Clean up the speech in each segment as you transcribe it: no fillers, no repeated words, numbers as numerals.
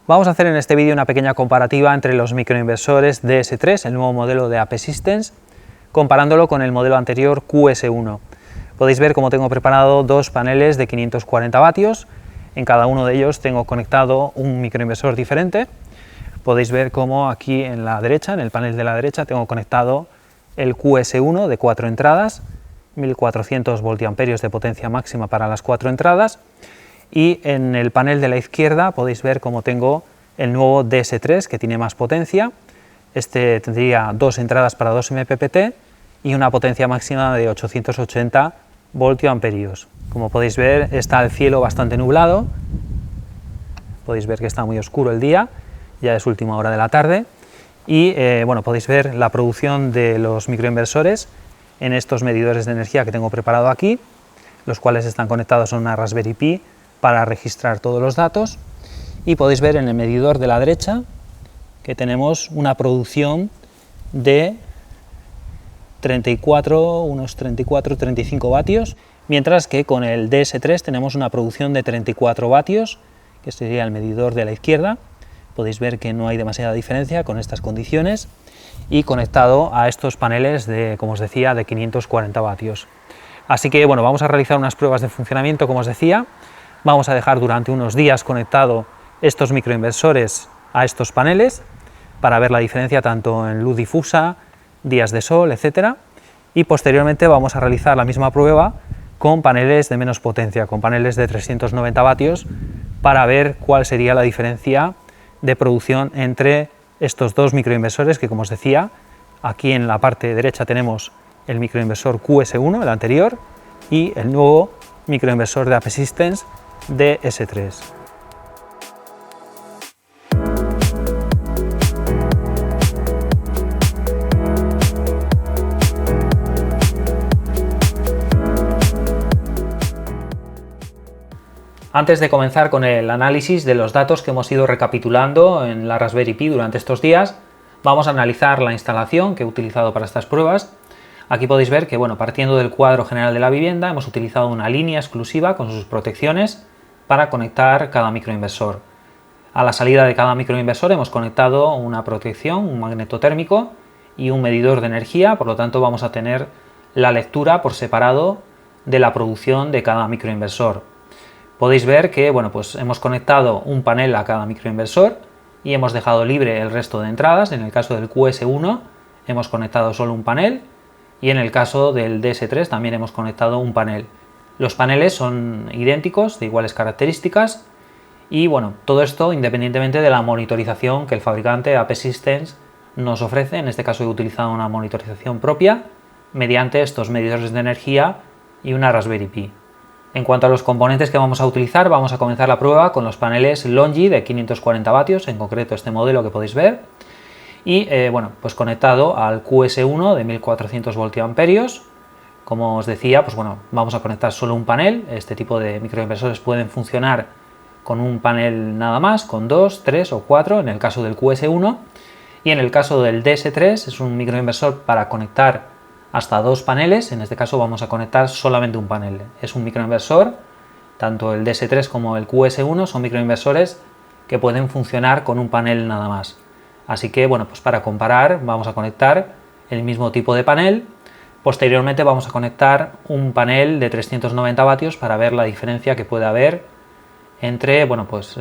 Vamos a hacer en este vídeo una pequeña comparativa entre los microinversores DS3, el nuevo modelo de AP Systems, comparándolo con el modelo anterior QS1. Podéis ver cómo tengo preparado dos paneles de 540 vatios, en cada uno de ellos tengo conectado un microinversor diferente. Podéis ver cómo aquí en la derecha, en el panel de la derecha, tengo conectado el QS1 de 4 entradas, 1400 voltiamperios de potencia máxima para las 4 entradas, y en el panel de la izquierda podéis ver cómo tengo el nuevo DS3 que tiene más potencia. Este tendría 2 entradas para 2 MPPT y una potencia máxima de 880 voltiamperios. Como podéis ver, está el cielo bastante nublado, podéis ver que está muy oscuro el día, ya es última hora de la tarde, y bueno, podéis ver la producción de los microinversores en estos medidores de energía que tengo preparado aquí, los cuales están conectados a una Raspberry Pi para registrar todos los datos, y podéis ver en el medidor de la derecha que tenemos una producción de unos 34-35 vatios, mientras que con el DS3 tenemos una producción de 34 vatios, que sería el medidor de la izquierda. Podéis ver que no hay demasiada diferencia con estas condiciones, y conectado a estos paneles de, como os decía, de 540 vatios. Así que bueno, vamos a realizar unas pruebas de funcionamiento, como os decía. Vamos a dejar durante unos días conectado estos microinversores a estos paneles para ver la diferencia tanto en luz difusa, días de sol, etcétera, y posteriormente vamos a realizar la misma prueba con paneles de menos potencia, con paneles de 390 vatios, para ver cuál sería la diferencia de producción entre estos dos microinversores que, como os decía, aquí en la parte derecha tenemos el microinversor QS1, el anterior, y el nuevo microinversor de AP Systems DS3. Antes de comenzar con el análisis de los datos que hemos ido recapitulando en la Raspberry Pi durante estos días, vamos a analizar la instalación que he utilizado para estas pruebas. Aquí podéis ver que, bueno, partiendo del cuadro general de la vivienda, hemos utilizado una línea exclusiva con sus protecciones para conectar cada microinversor. A la salida de cada microinversor hemos conectado una protección, un magnetotérmico y un medidor de energía, por lo tanto vamos a tener la lectura por separado de la producción de cada microinversor. Podéis ver que, bueno, pues hemos conectado un panel a cada microinversor y hemos dejado libre el resto de entradas. En el caso del QS1 hemos conectado solo un panel, y en el caso del DS3 también hemos conectado un panel. Los paneles son idénticos, de iguales características, y bueno, todo esto independientemente de la monitorización que el fabricante AP Systems nos ofrece. En este caso he utilizado una monitorización propia mediante estos medidores de energía y una Raspberry Pi. En cuanto a los componentes que vamos a utilizar, vamos a comenzar la prueba con los paneles LONGi de 540 vatios, en concreto este modelo que podéis ver, y bueno, pues conectado al QS1 de 1400 voltiamperios. Como os decía, pues bueno, vamos a conectar solo un panel. Este tipo de microinversores pueden funcionar con un panel nada más, con 2, 3 o 4 en el caso del QS1, y en el caso del DS3 es un microinversor para conectar hasta 2 paneles. En este caso vamos a conectar solamente un panel. Es un microinversor, tanto el DS3 como el QS1 son microinversores que pueden funcionar con un panel nada más. Así que bueno, pues para comparar vamos a conectar el mismo tipo de panel. Posteriormente vamos a conectar un panel de 390 vatios para ver la diferencia que puede haber entre, bueno, pues,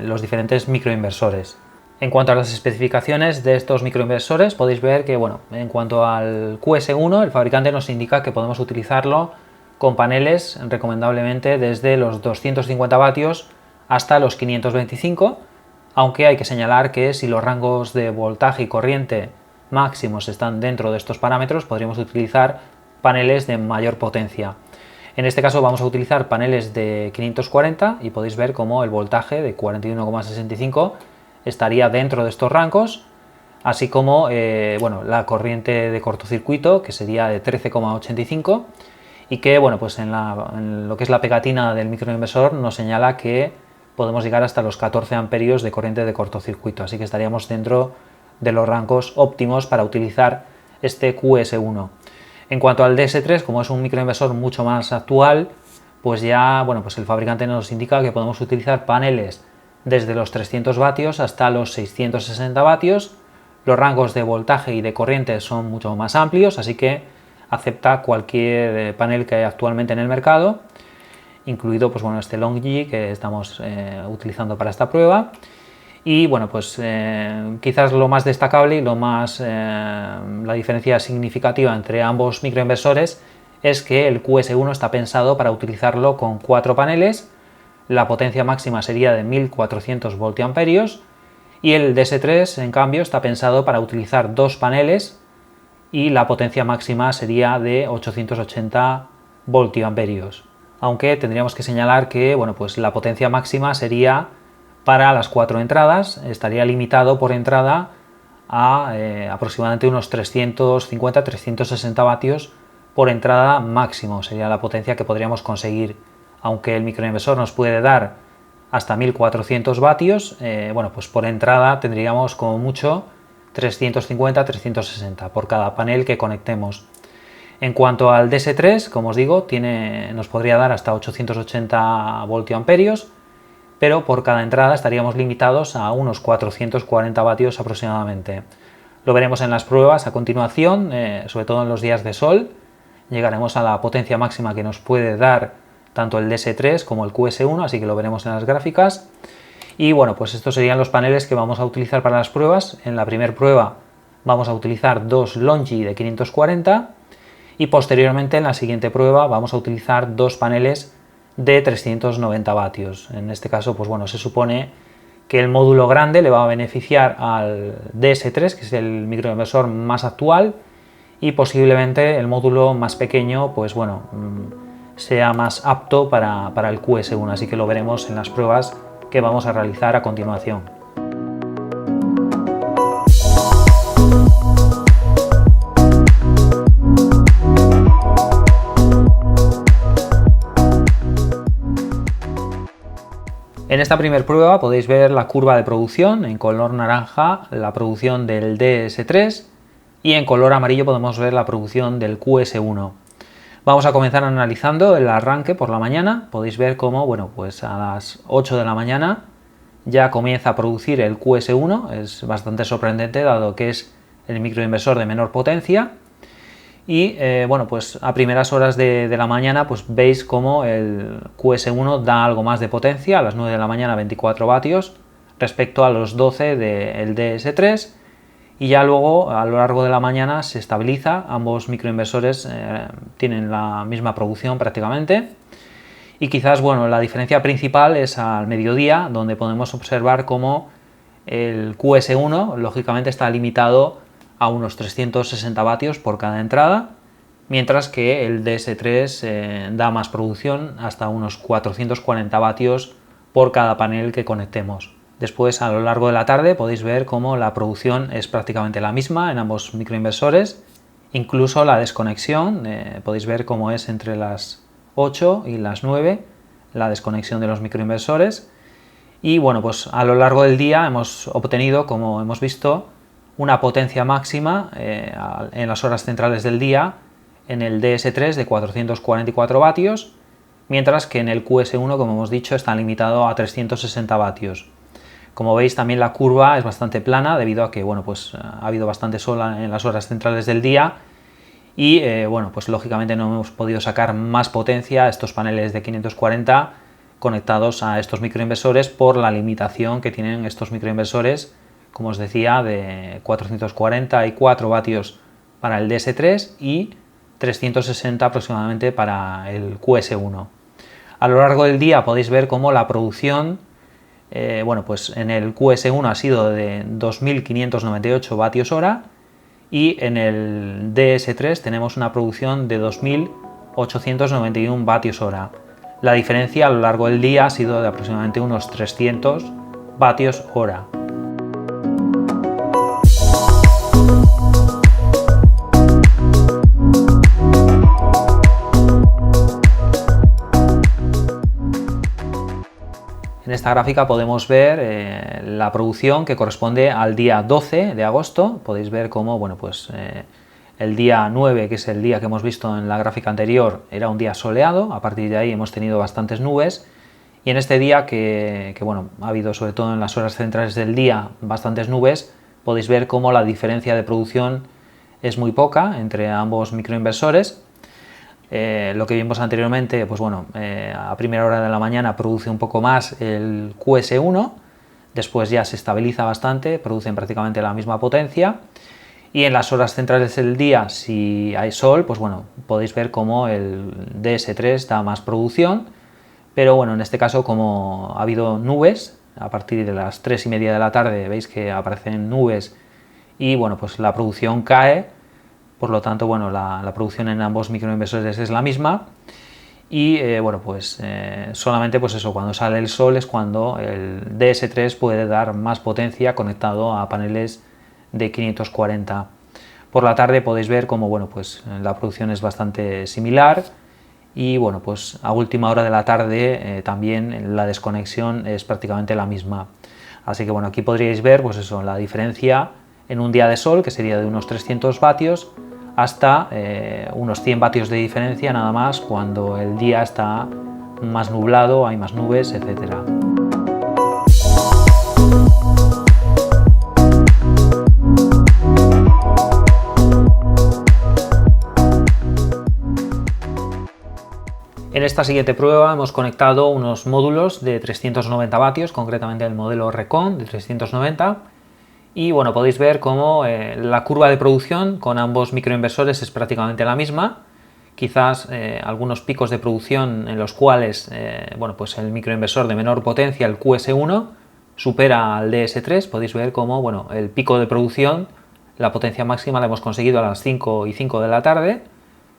los diferentes microinversores. En cuanto a las especificaciones de estos microinversores, podéis ver que, bueno, en cuanto al QS1, el fabricante nos indica que podemos utilizarlo con paneles recomendablemente desde los 250 vatios hasta los 525, aunque hay que señalar que si los rangos de voltaje y corriente máximos están dentro de estos parámetros, podríamos utilizar paneles de mayor potencia. En este caso vamos a utilizar paneles de 540 y podéis ver cómo el voltaje de 41,65 estaría dentro de estos rangos, así como bueno, la corriente de cortocircuito, que sería de 13,85, y que, bueno, pues en lo que es la pegatina del microinversor nos señala que podemos llegar hasta los 14 amperios de corriente de cortocircuito, así que estaríamos dentro de los rangos óptimos para utilizar este QS1. En cuanto al DS3, como es un microinversor mucho más actual, pues ya, bueno, pues el fabricante nos indica que podemos utilizar paneles desde los 300 vatios hasta los 660 vatios. Los rangos de voltaje y de corriente son mucho más amplios, así que acepta cualquier panel que hay actualmente en el mercado, incluido pues, bueno, este LONGi que estamos utilizando para esta prueba. Y bueno, pues quizás lo más destacable y la diferencia significativa entre ambos microinversores es que el QS1 está pensado para utilizarlo con 4 paneles. La potencia máxima sería de 1400 voltiamperios y el DS3 en cambio está pensado para utilizar 2 paneles y la potencia máxima sería de 880 voltiamperios. Aunque tendríamos que señalar que bueno, pues la potencia máxima sería para las 4 entradas, estaría limitado por entrada a aproximadamente unos 350-360 vatios por entrada máximo, sería la potencia que podríamos conseguir. Aunque el microinversor nos puede dar hasta 1400 vatios, bueno, pues por entrada tendríamos como mucho 350-360 por cada panel que conectemos. En cuanto al DS3, como os digo, nos podría dar hasta 880 voltiamperios, pero por cada entrada estaríamos limitados a unos 440 vatios aproximadamente. Lo veremos en las pruebas a continuación, sobre todo en los días de sol. Llegaremos a la potencia máxima que nos puede dar tanto el DS3 como el QS1, así que lo veremos en las gráficas. Y bueno, pues estos serían los paneles que vamos a utilizar para las pruebas. En la primera prueba vamos a utilizar 2 LONGi de 540 y posteriormente en la siguiente prueba vamos a utilizar 2 paneles de 390 vatios. En este caso, pues bueno, se supone que el módulo grande le va a beneficiar al DS3, que es el microinversor más actual, y posiblemente el módulo más pequeño, pues bueno, sea más apto para el QS1, así que lo veremos en las pruebas que vamos a realizar a continuación. En esta primera prueba podéis ver la curva de producción en color naranja, la producción del DS3, y en color amarillo podemos ver la producción del QS1. Vamos a comenzar analizando el arranque por la mañana. Podéis ver cómo, bueno, pues a las 8 de la mañana ya comienza a producir el QS1. Es bastante sorprendente dado que es el microinversor de menor potencia. Y bueno, pues a primeras horas de la mañana pues veis cómo el QS1 da algo más de potencia, a las 9 de la mañana 24 vatios respecto a los 12 del DS3, y ya luego a lo largo de la mañana se estabiliza. Ambos microinversores tienen la misma producción prácticamente, y quizás bueno, la diferencia principal es al mediodía, donde podemos observar cómo el QS1 lógicamente está limitado a unos 360 vatios por cada entrada, mientras que el DS3 da más producción, hasta unos 440 vatios por cada panel que conectemos. Después, a lo largo de la tarde, podéis ver cómo la producción es prácticamente la misma en ambos microinversores, incluso la desconexión, podéis ver cómo es entre las 8 y las 9, la desconexión de los microinversores. Y bueno, pues a lo largo del día hemos obtenido, como hemos visto, una potencia máxima en las horas centrales del día en el DS3 de 444 vatios, mientras que en el QS1, como hemos dicho, está limitado a 360 vatios. Como veis, también la curva es bastante plana debido a que bueno, pues, ha habido bastante sol en las horas centrales del día, y bueno, pues lógicamente no hemos podido sacar más potencia a estos paneles de 540 conectados a estos microinversores por la limitación que tienen estos microinversores, como os decía, de 444 vatios para el DS3 y 360 aproximadamente para el QS1. A lo largo del día podéis ver cómo la producción, bueno, pues en el QS1 ha sido de 2598 vatios hora, y en el DS3 tenemos una producción de 2891 vatios hora. La diferencia a lo largo del día ha sido de aproximadamente unos 300 vatios hora. En esta gráfica podemos ver la producción que corresponde al día 12 de agosto. Podéis ver cómo bueno, pues, el día 9, que es el día que hemos visto en la gráfica anterior, era un día soleado. A partir de ahí hemos tenido bastantes nubes, Y en este día que bueno, ha habido sobre todo en las horas centrales del día bastantes nubes, podéis ver cómo la diferencia de producción es muy poca entre ambos microinversores. Lo que vimos anteriormente, pues bueno, a primera hora de la mañana produce un poco más el QS1, después ya se estabiliza bastante, producen prácticamente la misma potencia, y en las horas centrales del día, si hay sol, pues bueno, podéis ver cómo el DS3 da más producción, pero bueno, en este caso, como ha habido nubes, a partir de las 3:30 de la tarde veis que aparecen nubes y bueno, pues la producción cae. Por lo tanto, bueno, la producción en ambos microinversores es la misma y bueno, pues solamente pues eso, cuando sale el sol es cuando el DS3 puede dar más potencia conectado a paneles de 540. Por la tarde podéis ver como bueno, pues la producción es bastante similar y bueno, pues a última hora de la tarde también la desconexión es prácticamente la misma. Así que bueno, aquí podríais ver pues eso, la diferencia en un día de sol, que sería de unos 300 vatios, hasta unos 100 vatios de diferencia nada más cuando el día está más nublado, hay más nubes, etcétera. En esta siguiente prueba hemos conectado unos módulos de 390 vatios, concretamente el modelo Recon de 390, y bueno, podéis ver cómo la curva de producción con ambos microinversores es prácticamente la misma. Quizás algunos picos de producción en los cuales bueno, pues el microinversor de menor potencia, el QS1, supera al DS3. Podéis ver cómo bueno, el pico de producción, la potencia máxima la hemos conseguido a las 5:05 de la tarde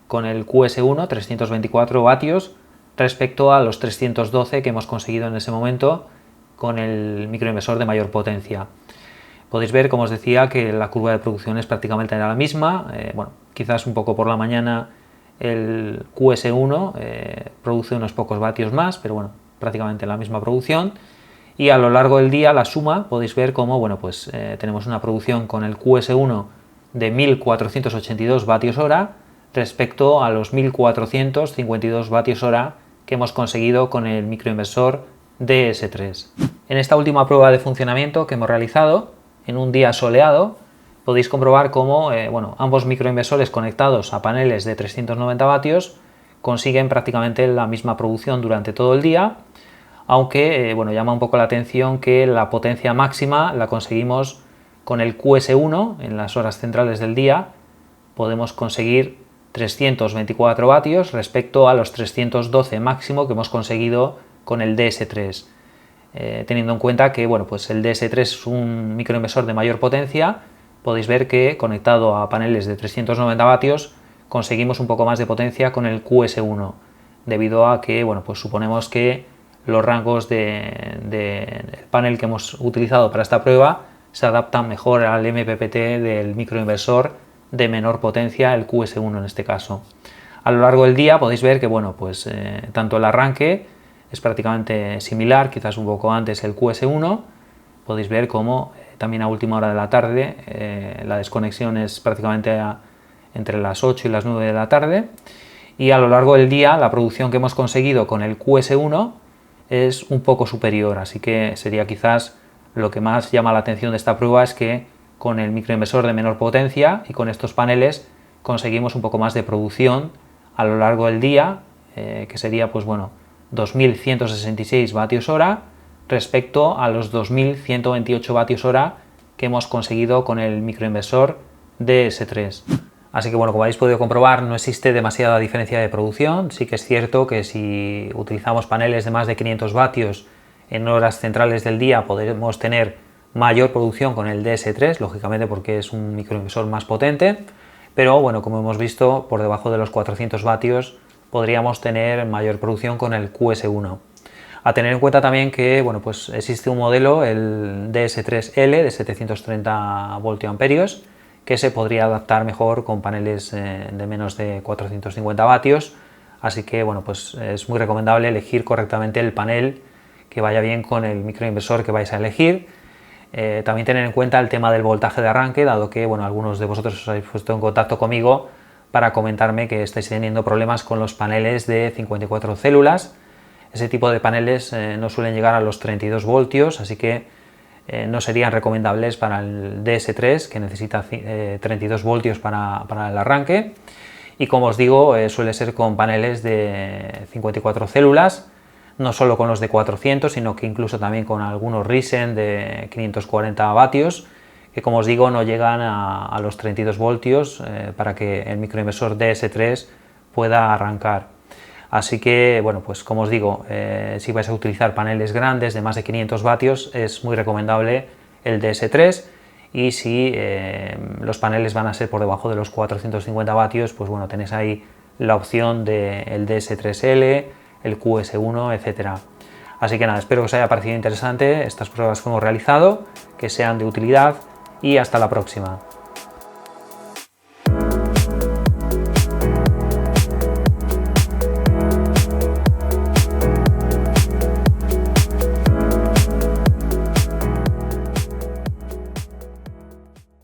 con el QS1, 324 vatios, respecto a los 312 que hemos conseguido en ese momento con el microinversor de mayor potencia. Podéis ver, como os decía, que la curva de producción es prácticamente la misma. Bueno, quizás un poco por la mañana el QS1 produce unos pocos vatios más, pero bueno, prácticamente la misma producción. Y a lo largo del día, la suma, podéis ver cómo bueno, pues, tenemos una producción con el QS1 de 1482 vatios hora respecto a los 1452 vatios hora que hemos conseguido con el microinversor DS3. En esta última prueba de funcionamiento que hemos realizado, en un día soleado, podéis comprobar cómo bueno, ambos microinversores conectados a paneles de 390 vatios consiguen prácticamente la misma producción durante todo el día, aunque bueno, llama un poco la atención que la potencia máxima la conseguimos con el QS1 en las horas centrales del día. Podemos conseguir 324 vatios respecto a los 312 máximo que hemos conseguido con el DS3. Teniendo en cuenta que bueno, pues el DS3 es un microinversor de mayor potencia, podéis ver que conectado a paneles de 390 vatios conseguimos un poco más de potencia con el QS1, debido a que bueno, pues suponemos que los rangos del panel que hemos utilizado para esta prueba se adaptan mejor al MPPT del microinversor de menor potencia, el QS1 en este caso. A lo largo del día podéis ver que bueno, pues tanto el arranque es prácticamente similar, quizás un poco antes el QS1, podéis ver cómo también a última hora de la tarde la desconexión es prácticamente entre las 8 y las 9 de la tarde, y a lo largo del día la producción que hemos conseguido con el QS1 es un poco superior, así que sería quizás lo que más llama la atención de esta prueba, es que con el microinversor de menor potencia y con estos paneles conseguimos un poco más de producción a lo largo del día, que sería pues bueno, 2166 vatios hora respecto a los 2128 vatios hora que hemos conseguido con el microinversor DS3. Así que bueno, como habéis podido comprobar, no existe demasiada diferencia de producción. Sí que es cierto que si utilizamos paneles de más de 500 vatios en horas centrales del día podemos tener mayor producción con el DS3, lógicamente porque es un microinversor más potente, pero bueno, como hemos visto, por debajo de los 400 vatios podríamos tener mayor producción con el QS1. A tener en cuenta también que bueno, pues existe un modelo, el DS3L de 730 voltiamperios, que se podría adaptar mejor con paneles de menos de 450 vatios, así que bueno, pues es muy recomendable elegir correctamente el panel que vaya bien con el microinversor que vais a elegir. También tener en cuenta el tema del voltaje de arranque, dado que bueno, algunos de vosotros os habéis puesto en contacto conmigo para comentarme que estáis teniendo problemas con los paneles de 54 células. ese tipo de paneles no suelen llegar a los 32 voltios, así que no serían recomendables para el DS3, que necesita 32 voltios para el arranque. Y como os digo, suele ser con paneles de 54 células, no solo con los de 400, sino que incluso también con algunos Ryzen de 540 vatios, que como os digo no llegan a los 32 voltios para que el microinversor DS3 pueda arrancar. Así que, bueno, pues como os digo, si vais a utilizar paneles grandes de más de 500 vatios, es muy recomendable el DS3, y si los paneles van a ser por debajo de los 450 vatios, pues bueno, tenéis ahí la opción del DS3L, el QS1, etcétera. Así que nada, espero que os haya parecido interesante estas pruebas que hemos realizado, que sean de utilidad, y hasta la próxima.